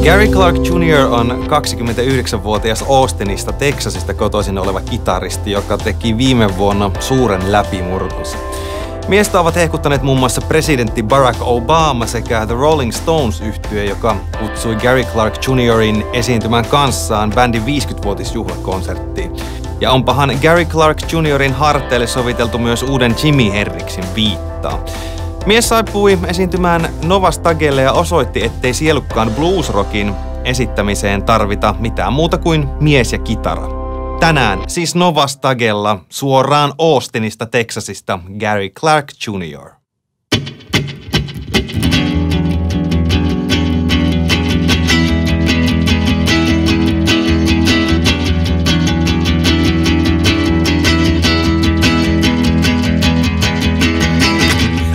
Gary Clark Jr. on 29-vuotias Austinista, Texasista kotoisin oleva kitaristi, joka teki viime vuonna suuren läpimurtonsa. Miestä ovat hehkuttaneet muun muassa presidentti Barack Obama sekä The Rolling Stones-yhtye, joka kutsui Gary Clark Jr.in esiintymään kanssaan bändin 50-vuotisjuhlakonserttiin. Ja onpahan Gary Clark Jr.in harteille soviteltu myös uuden Jimi Hendrixin viittaa. Mies saipui esiintymään Nova Stagelle ja osoitti, ettei sielukkaan bluesrockin esittämiseen tarvita mitään muuta kuin mies ja kitara. Tänään siis Nova Stagella suoraan Austinista, Texasista, Gary Clark Jr.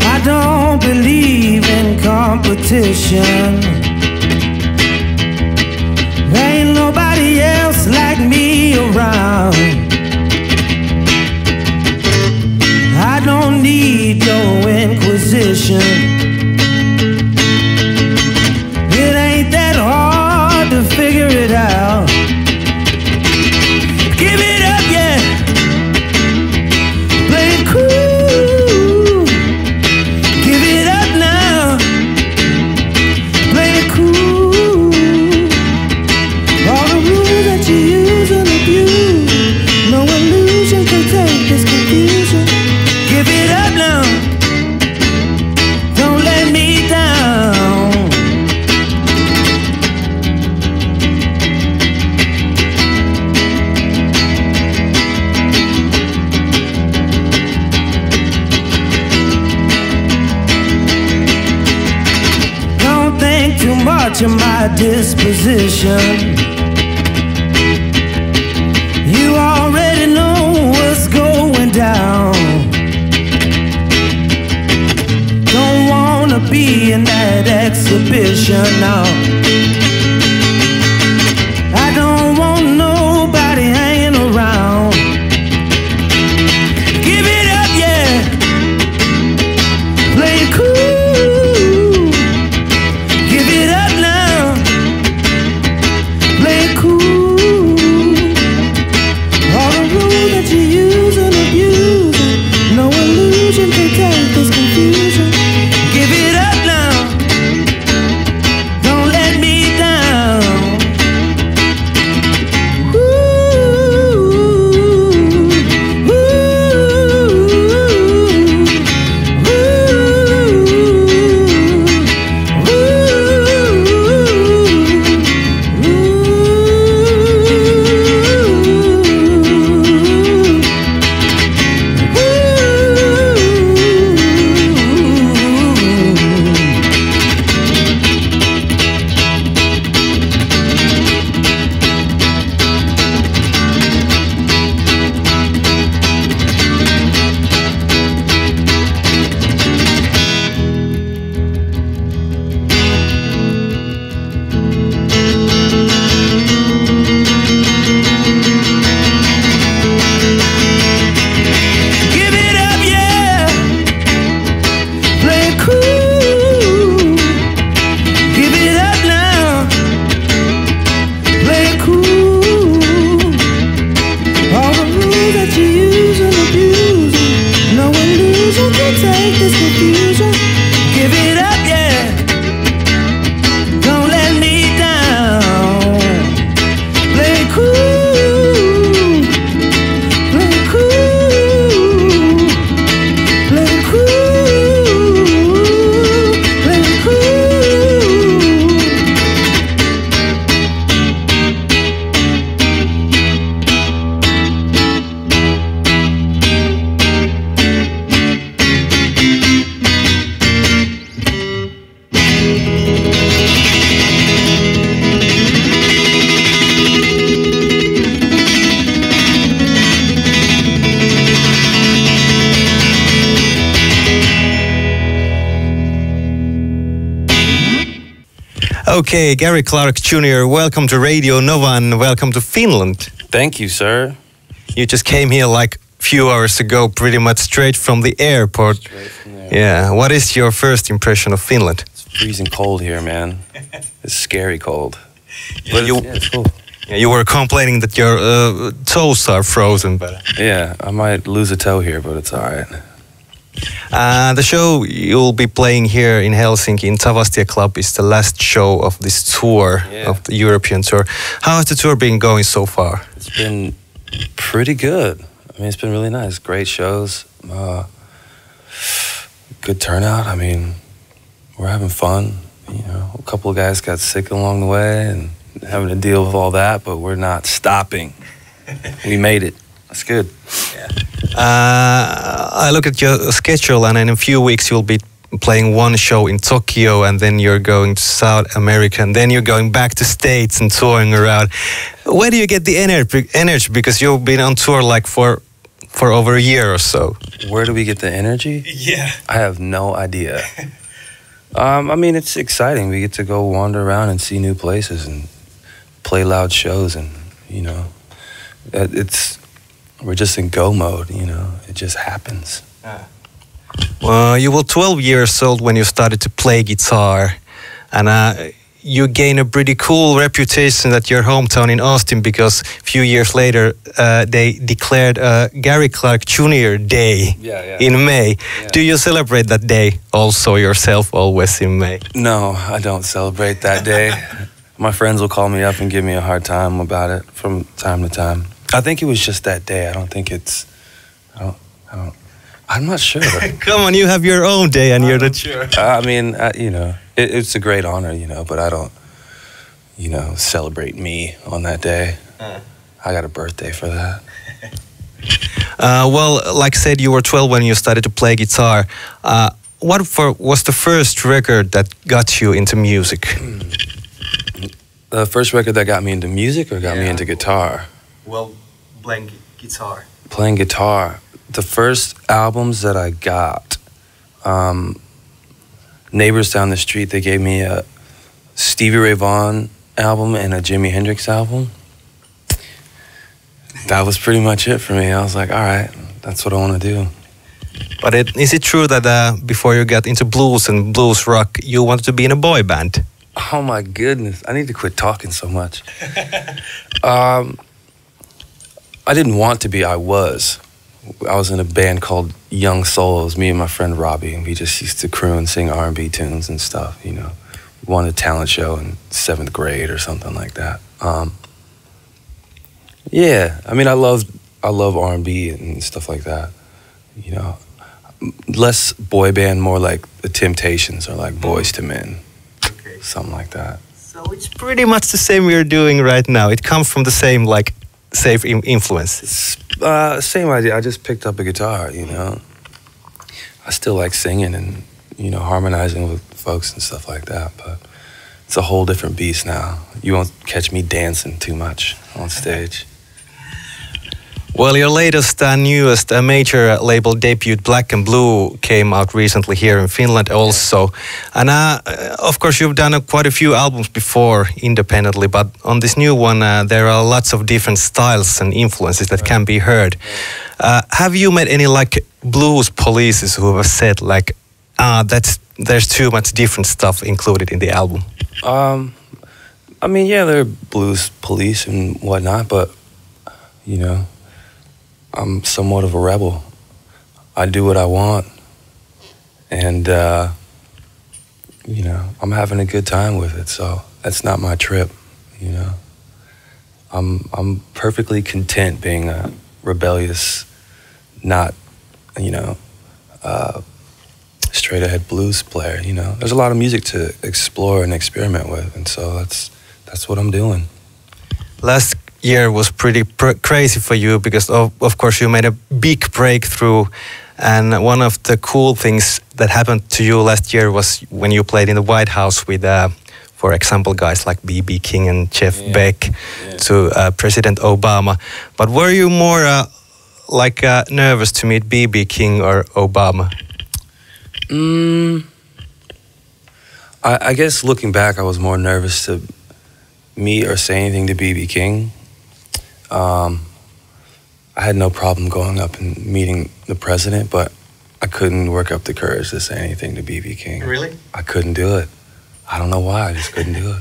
I don't believe in competition. There ain't nobody else like me around. I don't need your inquisition. It ain't that hard to figure it out. Give it up, yeah. Play it cool. Give it up now. Play it cool. All the rules that you use and abuse, no illusion can take this confusion. Give it up now. Don't let me down. Don't think too much of my disposition. You already know what's going down. Don't wanna be in that exhibition now. I don't want nobody hanging around. Give it up, yeah. Play it cool. Give it up now. Play it cool. All the rules that you use and abuse, no illusion can take this confusion. Give it up now. Don't let me down. Ooh, ooh, give it up, yeah. Play it cool. Give it up now. Play it cool. All the rules that you use and abuse, no illusion can take this confusion. Give it up, yeah. Don't let me down. Play it cool. Play it cool. Play it cool. Play it cool. Okay, Gary Clark Jr., welcome to Radio Nova and welcome to Finland. Thank you, sir. You just came here like a few hours ago, pretty much straight from the airport. Straight from there. Yeah, what is your first impression of Finland? It's freezing cold here, man. It's scary cold. But it's cool. Yeah, you were complaining that your toes are frozen, but yeah, I might lose a toe here, but it's all right. The show you'll be playing here in Helsinki in Tavastia Club is the last show of this tour, of the European tour. How has the tour been going so far? It's been pretty good. I mean, it's been really nice. Great shows. Good turnout. I mean, we're having fun. You know, a couple of guys got sick along the way and having to deal with all that, but we're not stopping. We made it. That's good. Yeah. I look at your schedule, and in a few weeks you'll be playing one show in Tokyo, and then you're going to South America, and then you're going back to States and touring around. Where do you get the energy? Because you've been on tour like for over a year or so. Where do we get the energy? Yeah. I have no idea. I mean, it's exciting. We get to go wander around and see new places and play loud shows, and you know, we're just in go mode. You know, it just happens. Well, you were 12 years old when you started to play guitar, and you gained a pretty cool reputation at your hometown in Austin, because a few years later they declared Gary Clark Jr. Day in May. Yeah. Do you celebrate that day also yourself, always in May? No, I don't celebrate that day. My friends will call me up and give me a hard time about it from time to time. I think it was just that day. I don't think it's... I'm not sure. Come on, you have your own day and you're not sure. I mean, you know, it's a great honor, you know, but I don't, you know, celebrate me on that day. I got a birthday for that. Well, like I said, you were 12 when you started to play guitar. What was the first record that got you into music? The first record that got me into music or got me into guitar? Well, playing guitar. Playing guitar. The first albums that I got, neighbors down the street, they gave me a Stevie Ray Vaughan album and a Jimi Hendrix album. That was pretty much it for me. I was like, all right, that's what I want to do. But is it true that before you got into blues and blues rock, you wanted to be in a boy band? Oh my goodness, I need to quit talking so much. I didn't want to be, I was in a band called Young Soul. It was me and my friend Robbie, and we just used to crew and sing R&B tunes and stuff, you know. We won a talent show in 7th grade or something like that. Yeah, I mean, I love R&B and stuff like that, you know. Less boy band, more like the Temptations or like Boys to Men, something like that. So it's pretty much the same we're doing right now. It comes from the same, like, safe influence. Same idea. I just picked up a guitar, you know. I still like singing and, you know, harmonizing with folks and stuff like that, but it's a whole different beast now. You won't catch me dancing too much on stage. Well, your latest and newest major label debut, Black and Blue, came out recently here in Finland also. And of course, you've done quite a few albums before independently, but on this new one, there are lots of different styles and influences that can be heard. Have you met any like blues polices who have said like, there's too much different stuff included in the album? I mean, yeah, there are blues police and whatnot, but, you know, I'm somewhat of a rebel. I do what I want, and you know, I'm having a good time with it. So that's not my trip, you know. I'm perfectly content being a rebellious, not, you know, straight ahead blues player. You know, there's a lot of music to explore and experiment with, and so that's what I'm doing. Last year was pretty crazy for you because of course you made a big breakthrough, and one of the cool things that happened to you last year was when you played in the White House with for example guys like B.B. King and Jeff Beck to President Obama. But were you more nervous to meet B.B. King or Obama? I guess looking back, I was more nervous to meet or say anything to B.B. King. I had no problem going up and meeting the president, but I couldn't work up the courage to say anything to B.B. King. Really? I couldn't do it. I don't know why, I just couldn't do it.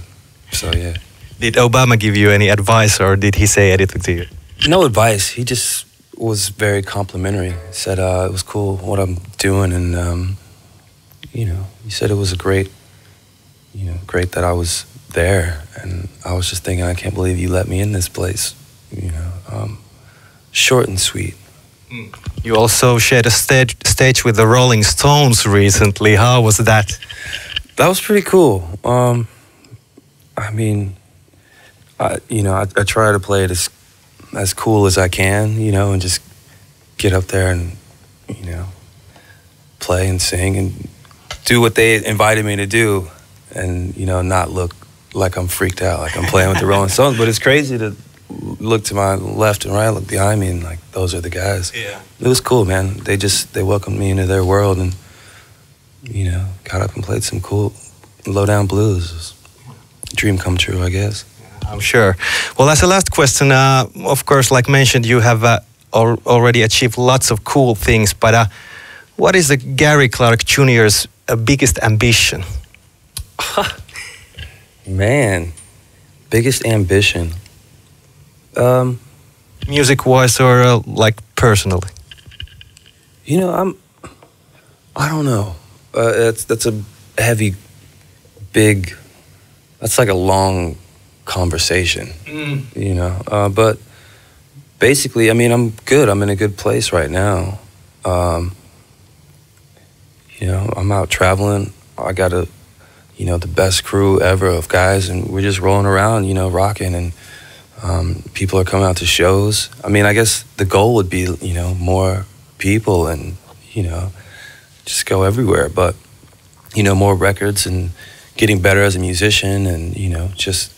So yeah. Did Obama give you any advice, or did he say anything to you? No advice. He just was very complimentary. Said it was cool what I'm doing, and he said it was great that I was there. And I was just thinking, I can't believe you let me in this place. Short and sweet. You also shared a stage with the Rolling Stones recently. How was that? That was pretty cool. I mean, I try to play it as cool as I can, and just get up there and, play and sing and do what they invited me to do, and, not look like I'm freaked out, like I'm playing with the Rolling Stones. But it's crazy to look to my left and right, look behind me, and like, those are the guys. Yeah. It was cool, man. They welcomed me into their world, and, got up and played some cool low-down blues. Dream come true, I guess. I'm sure. Well, as a last question, of course, like mentioned, you have already achieved lots of cool things, but what is the Gary Clark Jr.'s biggest ambition? Man, biggest ambition. Music-wise or like personally? I don't know. That's a heavy, big, that's like a long conversation, but basically, I mean, I'm good. I'm in a good place right now. I'm out traveling. I got the best crew ever of guys, and we're just rolling around, rocking, and people are coming out to shows. I mean, I guess the goal would be, more people and, just go everywhere, but, more records and getting better as a musician, and, just,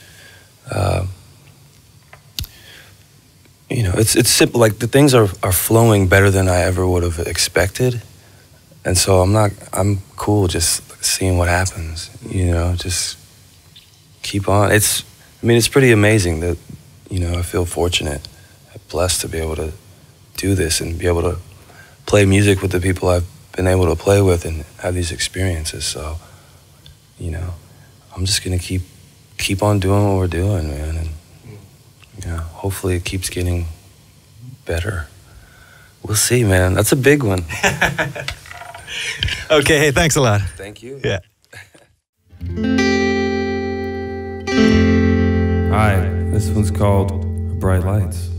it's simple. Like, the things are flowing better than I ever would have expected. And so I'm cool just seeing what happens, just keep on. It's pretty amazing that, I feel fortunate, blessed to be able to do this and be able to play music with the people I've been able to play with and have these experiences. So, I'm just going to keep on doing what we're doing, man. And, hopefully it keeps getting better. We'll see, man. That's a big one. Okay, hey, thanks a lot. Thank you. Yeah. Hi, this one's called Bright Lights.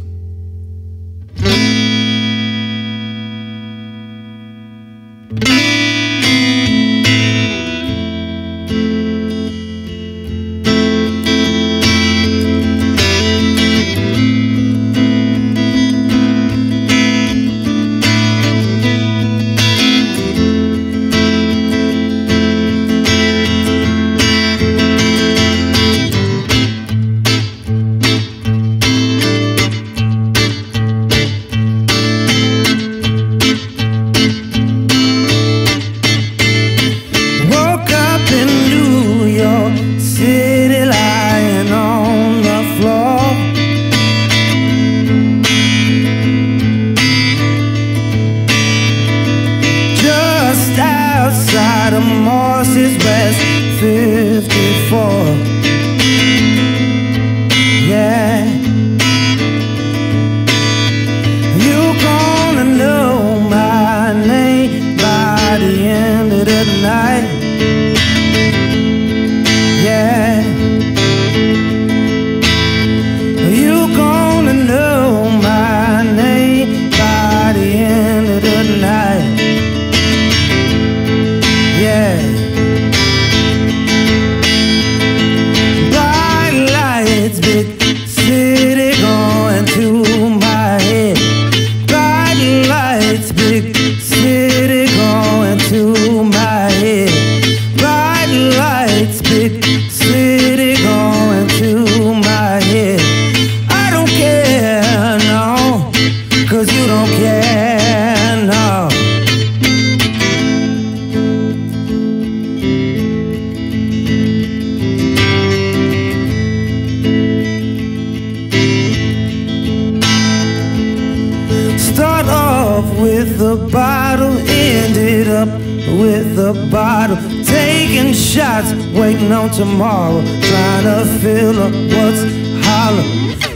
with the bottle, ended up with the bottle. Take taking shots, waiting on tomorrow, trying to fill up what's hollow.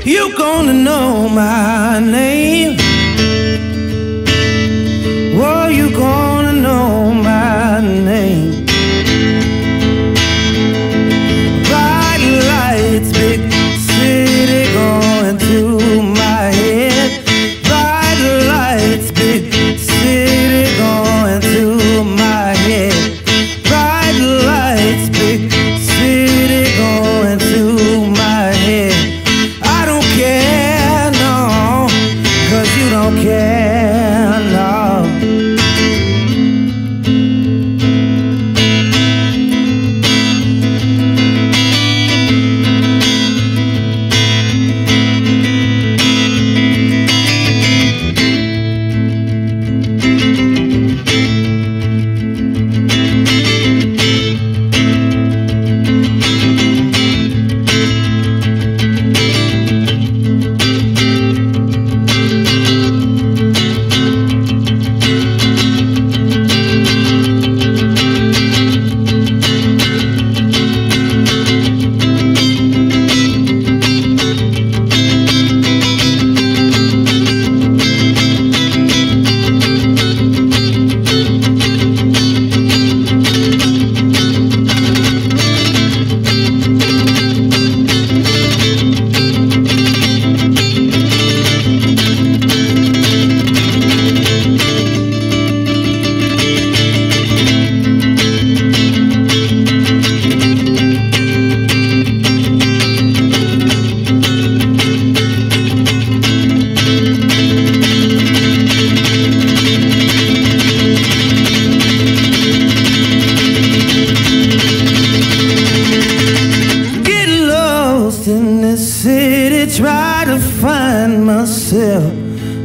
You gonna know my name. Oh, you gonna know my name. Bright lights, big city going through my head. Bright lights, big city going through my head. Bright lights, big city going through my head. I don't care, no, 'cause you don't care, no.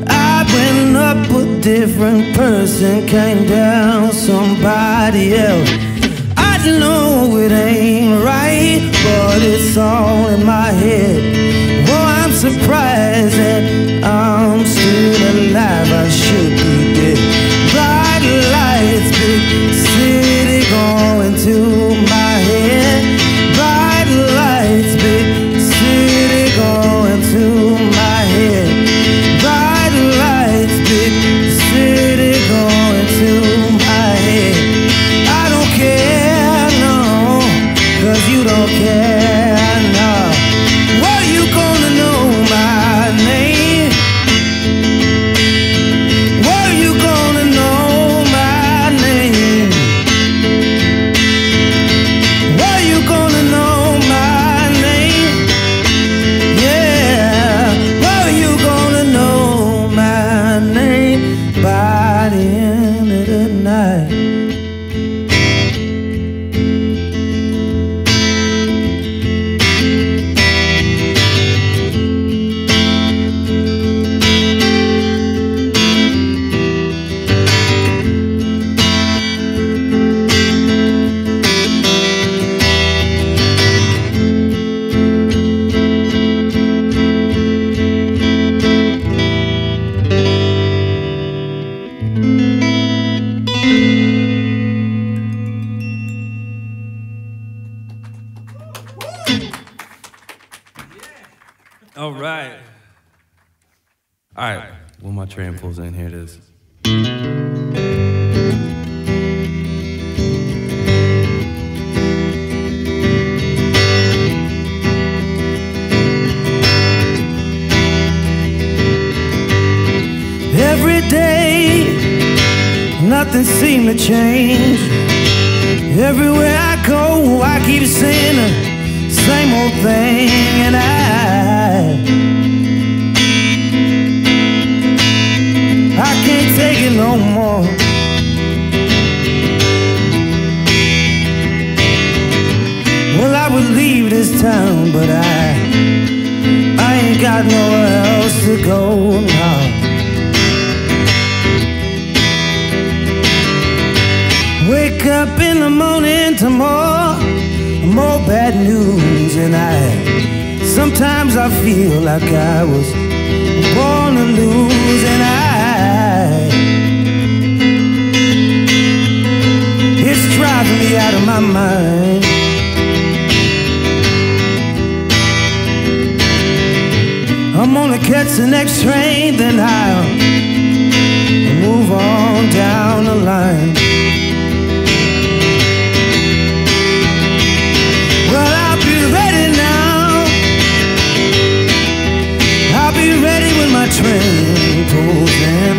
I went up a different person, came down somebody else. I know it ain't right, but it's all in my head. Well, I'm surprised that I'm still alive, I should be dead. Bright lights, big city going through my head. Bright lights, big city going through my head. Bright lights, big city going through my head. I don't care, no, 'cause you don't care, no. Well, you gonna know my name. Well, you gonna know my name. Well, you gonna know my name. Yeah, well, you gonna know my name by the end of the night. All right. All right. When my train pulls in, here it is. Every day, nothing seemed to change. Everywhere I go, I keep saying the same old thing, and I can't take it no more. Well, I would leave this town, but I ain't got nowhere else to go now. Wake up in the morning to more bad news, and sometimes I feel like I was born to lose, and it's driving me out of my mind. train, then I'll move on down the line. Well, I'll be ready now. I'll be ready when my train pulls in.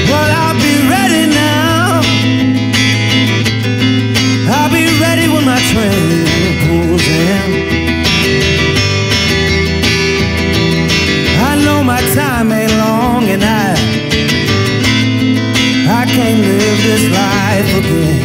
Well, I'll be ready now. I'll be ready when my train pulls in. I know my time ain't long and I can't live this life again.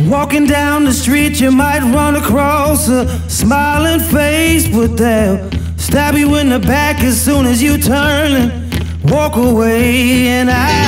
Walking down the street, you might run across a smiling face, but they'll stab you in the back as soon as you turn and walk away. And I